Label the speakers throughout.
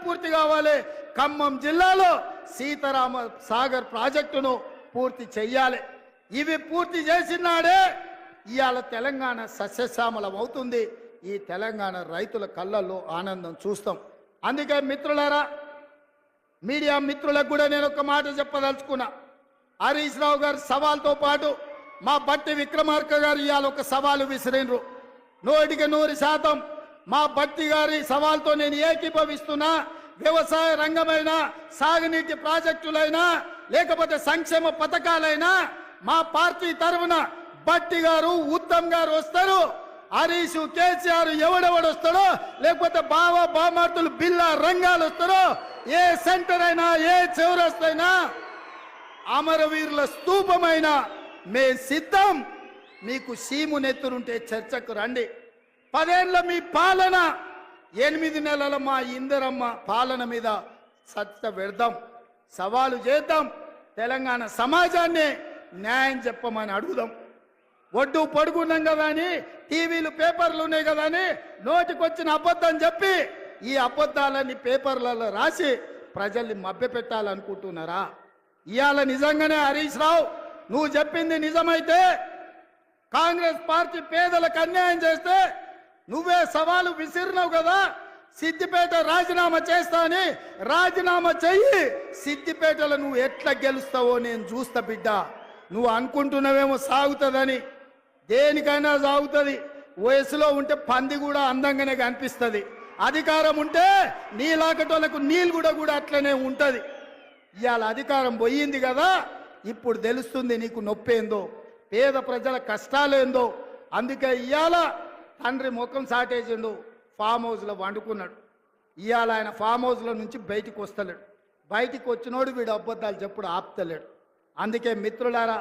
Speaker 1: పూర్తి కావాలి. ఖమ్మం జిల్లాలో సీతారామ సాగర్ ప్రాజెక్టును పూర్తి చెయ్యాలి. ఇవి పూర్తి చేసినాడే ఇవాళ తెలంగాణ సస్యశ్యామలం అవుతుంది. ఈ తెలంగాణ రైతుల కళ్ళల్లో ఆనందం చూస్తాం. అందుకే మిత్రులారా, మీడియా మిత్రులకు కూడా నేను ఒక మాట చెప్పదలుచుకున్నా. హరీష్ రావు గారి సవాల్తో పాటు మా బట్టి విక్రమార్క గారు ఇవాళ ఒక సవాలు విసిరినరు. 100% మా బట్టి గారి సవాల్తో నేను ఏకీభవిస్తున్నా. వ్యవసాయ రంగమైనా, సాగునీటి ప్రాజెక్టులైనా, లేకపోతే సంక్షేమ పథకాలైనా మా పార్టీ తరఫున బట్టి గారు, ఉత్తమ్ గారు వస్తారు. హరీష్, కేసీఆర్ ఎవడెవడు వస్తాడో, లేకపోతే బామార్తులు బిల్లా రంగాలు వస్తారో, ఏ సెంటర్ అయినా, ఏ చౌరస్తైనా, అమరవీరుల స్తూపమైనా మే సిద్ధం. మీకు సీము నెత్తురుంటే చర్చకు రండి. 10 ఏళ్ల మీ పాలన, 8 నెలల మా ఇందరమ్మ పాలన మీద సత్త పెడదాం, సవాలు చేద్దాం. తెలంగాణ సమాజాన్ని న్యాయం చెప్పమని అడుగుదాం. ఒడ్డు పడుకున్నాం కదా అని, టీవీలు పేపర్లు ఉన్నాయి కదా అని నోటికొచ్చిన అబద్ధం చెప్పి ఈ అబద్ధాలని పేపర్లలో రాసి ప్రజల్ని మభ్యపెట్టాలనుకుంటున్నారా? ఇవాళ నిజంగానే హరీష్ రావు, నువ్వు చెప్పింది నిజమైతే, కాంగ్రెస్ పార్టీ పేదలకు అన్యాయం చేస్తే నువ్వే సవాలు విసిరినావు కదా, సిద్దిపేట రాజీనామా చేస్తా అని రాజీనామా చెయ్యి. సిద్దిపేటలో నువ్వు ఎట్లా గెలుస్తావో నేను చూస్తా బిడ్డ. నువ్వు అనుకుంటున్నావేమో సాగుతుందని, దేనికైనా సాగుతుంది. వయసులో ఉంటే పంది కూడా అందంగానే కనిపిస్తుంది. అధికారం ఉంటే నీలాకటోళ్ళకు నీళ్ళు కూడా అట్లనే ఉంటుంది. ఇవాళ అధికారం పోయింది కదా, ఇప్పుడు తెలుస్తుంది నీకు నొప్పేందో, పేద ప్రజల కష్టాలేందో. అందుకే ఇవాళ తండ్రి ముఖం సాటేసిండు, ఫామ్ హౌస్లో వండుకున్నాడు. ఇవాళ ఆయన ఫామ్ హౌస్లో నుంచి బయటికి వస్తలేడు. బయటికి వచ్చినోడు వీడు అబద్ధాలు చెప్పుడు ఆపుతలేడు. అందుకే మిత్రులారా,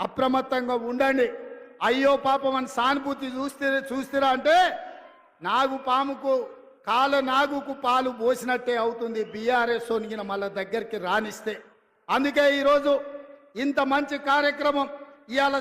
Speaker 1: అప్రమత్తంగా ఉండండి. అయ్యో పాపం అని సానుభూతి చూస్తారా అంటే నాగుపాముకు నాగుకు పాలు పోసినట్టే అవుతుంది బీఆర్ఎస్ వనిగిన మళ్ళీ దగ్గరికి రానిస్తే. అందుకే ఈరోజు ఇంత మంచి కార్యక్రమం ఇవాళ